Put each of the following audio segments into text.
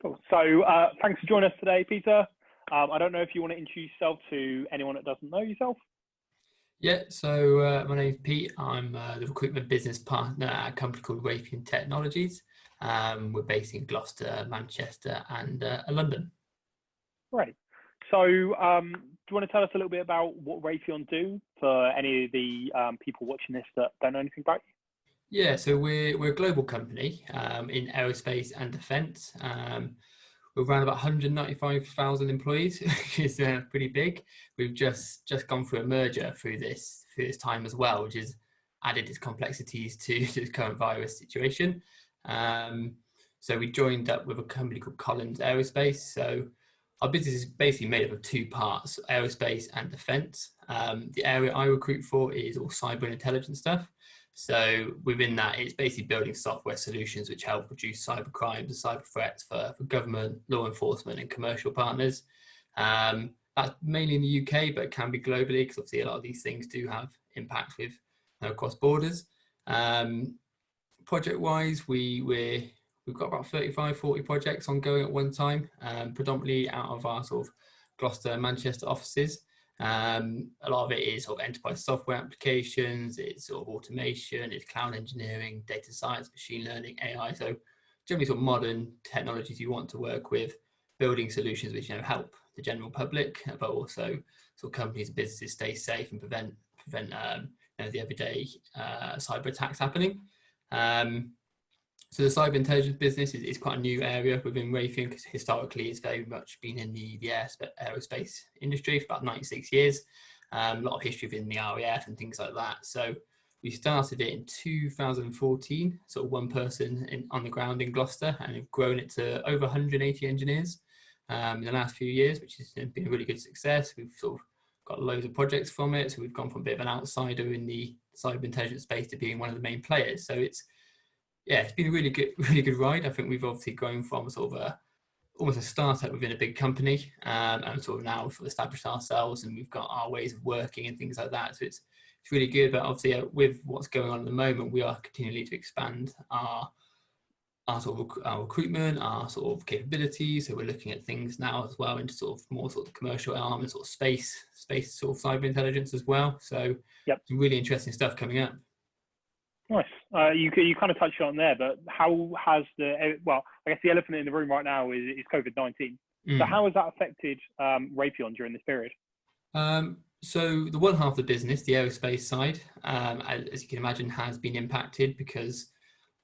Cool. So thanks for joining us today, Peter. I don't know if you want to introduce yourself to anyone that doesn't know yourself. Yeah, so my name's Pete. I'm the recruitment business partner at a company called Raytheon Technologies. We're based in Gloucester, Manchester, and London. Great. So do you want to tell us a little bit about what Raytheon do for any of the people watching this that don't know anything about you? Yeah, so we're a global company in aerospace and defence. We're around about 195,000 employees, which is pretty big. We've just gone through a merger through this time as well, which has added its complexities to the current virus situation. So we joined up with a company called Collins Aerospace. So our business is basically made up of two parts: aerospace and defence. The area I recruit for is all cyber and intelligence stuff. So within that, it's basically building software solutions which help reduce cyber crimes and cyber threats for government, law enforcement, and commercial partners. That's mainly in the UK, but it can be globally, because obviously a lot of these things do have impacts with across borders. Project-wise, we've got about 35, 40 projects ongoing at one time, predominantly out of our sort of Gloucester, Manchester offices. A lot of it is sort of enterprise software applications, it's sort of automation, it's cloud engineering, data science, machine learning, AI. So generally sort of modern technologies you want to work with, building solutions which help the general public, but also sort of companies and businesses stay safe and prevent the everyday cyber attacks happening. So the cyber intelligence business is quite a new area within Raytheon, because historically it's very much been in the aerospace industry for about 96 years. A lot of history within the RAF and things like that. So we started it in 2014, sort of one person on the ground in Gloucester, and we've grown it to over 180 engineers in the last few years, which has been a really good success. We've sort of got loads of projects from it. So we've gone from a bit of an outsider in the cyber intelligence space to being one of the main players. So it's been a really good ride. I think we've obviously grown from sort of almost a startup within a big company, and sort of now we've established ourselves and we've got our ways of working and things like that. So it's really good. But obviously, with what's going on at the moment, we are continually to expand our recruitment, our sort of capabilities. So we're looking at things now as well into sort of more sort of commercial arm and sort of space sort of cyber intelligence as well. So some really interesting stuff coming up. Nice. You kind of touched on there, but how has I guess the elephant in the room right now is COVID-19. So how has that affected Raytheon during this period? So the one half of the business, the aerospace side, as you can imagine, has been impacted because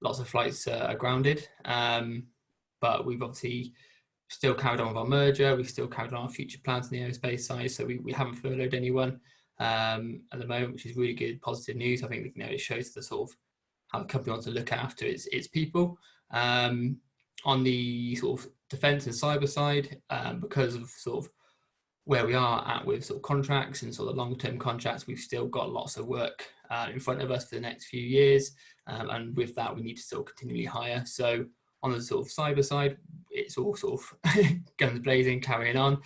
lots of flights are grounded. But we've obviously still carried on with our merger. We've still carried on our future plans on the aerospace side. So we haven't furloughed anyone at the moment, which is really good, positive news. I think it shows the sort of how the company wants to look after its people. On the sort of defence and cyber side, because of sort of where we are at with sort of contracts and sort of long-term contracts, we've still got lots of work in front of us for the next few years, and with that we need to still continually hire. So on the sort of cyber side, it's all sort of guns blazing, carrying on.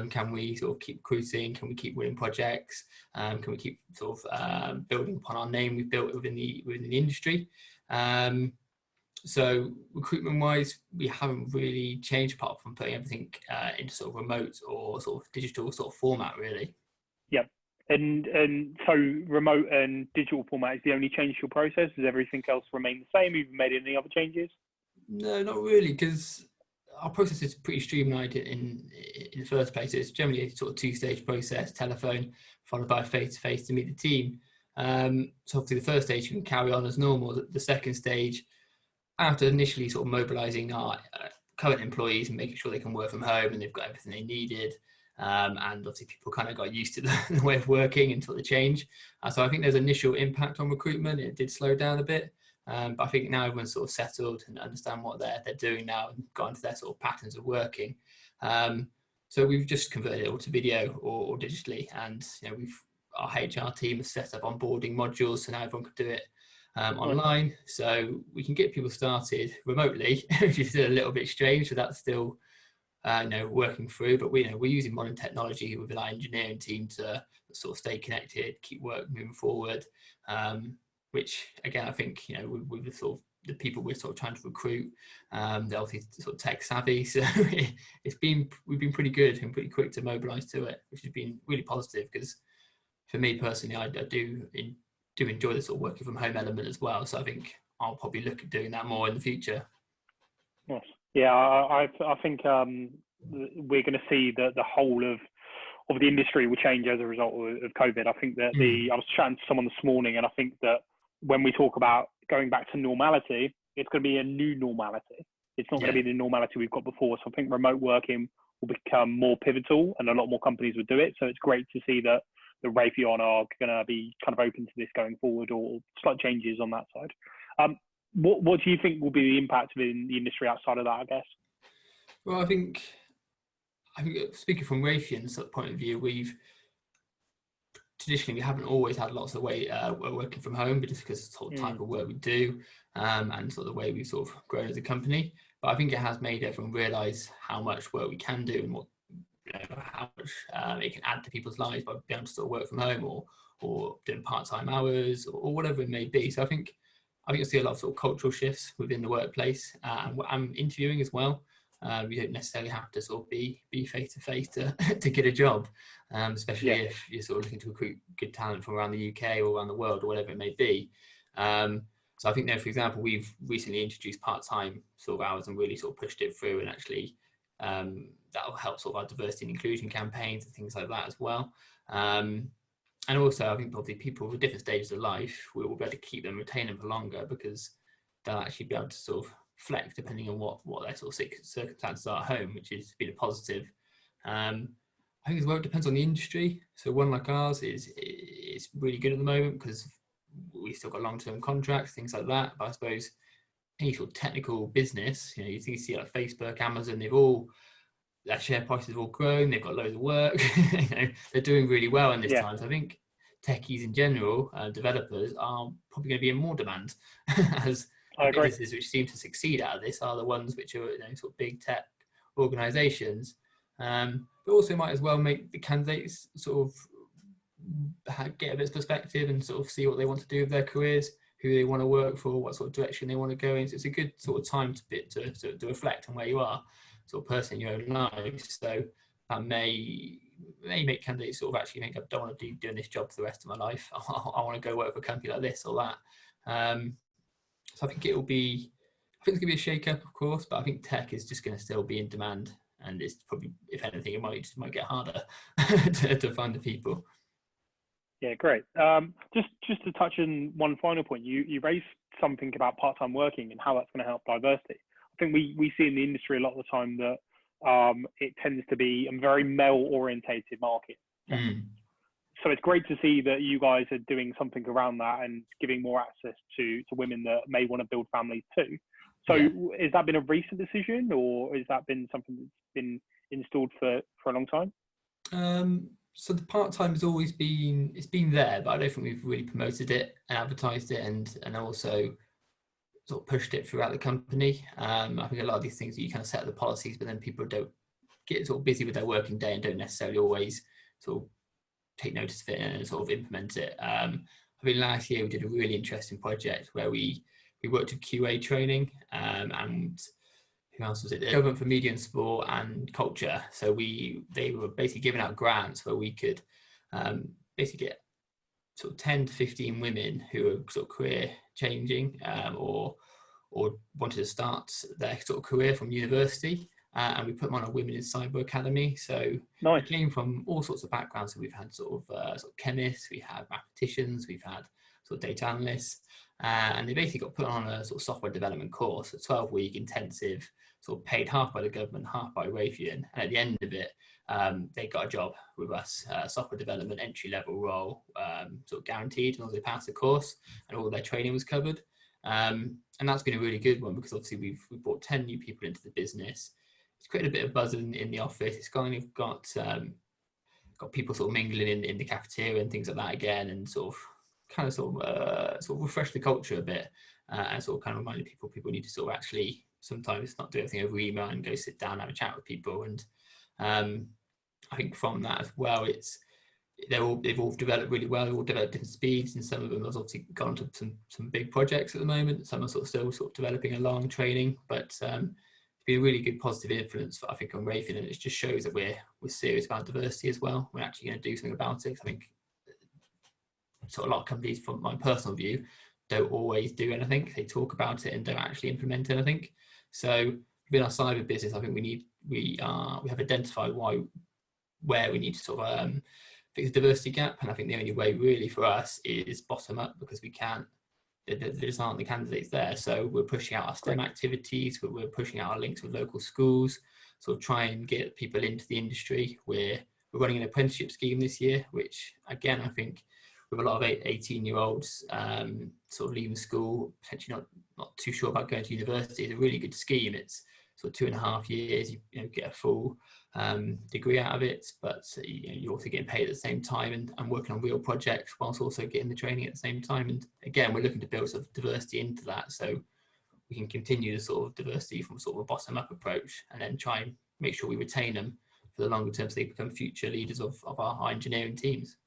Can we sort of keep recruiting? Can we keep winning projects? Can we keep sort of building upon our name we've built within the industry? So recruitment-wise, we haven't really changed apart from putting everything into sort of remote or sort of digital sort of format, really. Yep. And so remote and digital format is the only change to your process? Does everything else remain the same? Have you made any other changes? No, not really, because our process is pretty streamlined in the first place. It's generally a sort of two-stage process: telephone followed by face-to-face to meet the team. So obviously the first stage you can carry on as normal. The second stage, after initially sort of mobilising our current employees and making sure they can work from home and they've got everything they needed, and obviously people kind of got used to the way of working until the change. So I think there's initial impact on recruitment. It did slow down a bit. But I think now everyone's sort of settled and understand what they're doing now and got into their sort of patterns of working. So we've just converted it all to video or digitally, and our HR team has set up onboarding modules so now everyone can do it online. So we can get people started remotely, which is a little bit strange. So that's still working through, but we're using modern technology within our engineering team to sort of stay connected, keep work moving forward. Which again, I think with the sort of the people we're sort of trying to recruit, they're obviously sort of tech savvy, so we've been pretty good and pretty quick to mobilise to it, which has been really positive. Because for me personally, I do enjoy the sort of working from home element as well. So I think I'll probably look at doing that more in the future. Yes. Yeah, I think we're going to see the whole of the industry will change as a result of COVID. I think that I was chatting to someone this morning, and I think that when we talk about going back to normality, it's going to be a new normality. It's not going to be the normality we've got before. So I think remote working will become more pivotal, and a lot more companies will do it. So it's great to see that the Raytheon are going to be kind of open to this going forward, or slight changes on that side. What do you think will be the impact in the industry outside of that, I guess? Well, I think speaking from Raytheon's point of view, traditionally we haven't always had lots of working from home, but just because of the sort of type of work we do, and sort of the way we've sort of grown as a company. But I think it has made everyone realise how much work we can do, and what, how much it can add to people's lives by being able to sort of work from home, or doing part-time hours, or whatever it may be. So I think you'll see a lot of sort of cultural shifts within the workplace, and I'm interviewing as well. You don't necessarily have to sort of be face to face to get a job, especially if you're sort of looking to recruit good talent from around the UK or around the world or whatever it may be. So I think for example, we've recently introduced part-time sort of hours and really sort of pushed it through, and actually that will help sort of our diversity and inclusion campaigns and things like that as well. And also, I think probably people with different stages of life, we will be able to keep them, retain them for longer, because they'll actually be able to sort of flex depending on what their sort of circumstances are at home, which has been a positive. I think as well, it depends on the industry. So one like ours is really good at the moment because we've still got long-term contracts, things like that. But I suppose any sort of technical business, you see like Facebook, Amazon, their share prices have all grown, they've got loads of work, they're doing really well in this time. So I think techies in general, developers, are probably going to be in more demand as businesses which seem to succeed out of this are the ones which are sort of big tech organisations. But also might as well make the candidates sort of get a bit of perspective and sort of see what they want to do with their careers, who they want to work for, what sort of direction they want to go in. So it's a good sort of time to reflect on where you are sort of person in your own life. So that may make candidates sort of actually think, I don't want to be doing this job for the rest of my life. I want to go work for a company like this or that. So I think it's going to be a shake-up, of course, but I think tech is just going to still be in demand, and it's probably, if anything, it might get harder to find the people. Yeah, great. Just to touch on one final point, you raised something about part-time working and how that's going to help diversity. I think we see in the industry a lot of the time that it tends to be a very male-orientated market. So it's great to see that you guys are doing something around that and giving more access to women that may want to build families too. So has that been a recent decision, or has that been something that's been installed for a long time? So the part-time has always been there, but I don't think we've really promoted it and advertised it and also sort of pushed it throughout the company. I think a lot of these things, you kind of set up the policies, but then people don't get sort of busy with their working day and don't necessarily always sort of take notice of it and sort of implement it. I think last year we did a really interesting project where we worked with QA training, and who else was it? The Government for Media and Sport and Culture. So they were basically giving out grants where we could basically get sort of 10 to 15 women who are sort of career changing, or wanted to start their sort of career from university. And we put them on a Women in Cyber Academy. So they came from all sorts of backgrounds. So we've had sort of chemists, we had mathematicians, we've had sort of data analysts, and they basically got put on a sort of software development course, a 12-week intensive, sort of paid half by the government, half by Raytheon. And at the end of it, they got a job with us, software development entry-level role, sort of guaranteed, as long as they passed the course and all their training was covered. And that's been a really good one because obviously we've brought 10 new people into the business. It's created a bit of buzz in the office. It's kind of got people sort of mingling in the cafeteria and things like that again, and sort of refresh the culture a bit, and sort of kind of reminding people need to sort of actually sometimes not do everything over email and go sit down and have a chat with people. And I think from that as well, it's they've all developed really well. They've all developed different speeds, and some of them have obviously gone on to some big projects at the moment. Some are still developing along, training, but it's been a really good positive influence, I think, on Raytheon, and it just shows that we're serious about diversity as well. We're actually going to do something about it. I think a lot of companies, from my personal view, don't always do anything. They talk about it and don't actually implement anything. So within our cyber business, I think we have identified where we need to fix the diversity gap, and I think the only way really for us is bottom up, because we can't. There just aren't the candidates there. So we're pushing out our STEM activities. We're pushing out our links with local schools. Try and get people into the industry. We're running an apprenticeship scheme this year, which again I think, with a lot of 18-year-olds leaving school, potentially not too sure about going to university, is a really good scheme. It's 2.5 years. You get a full degree out of it, but you're also getting paid at the same time and working on real projects whilst also getting the training at the same time. And again, we're looking to build diversity into that, so we can continue the diversity from a bottom up approach, and then try and make sure we retain them for the longer term, so they become future leaders of our engineering teams.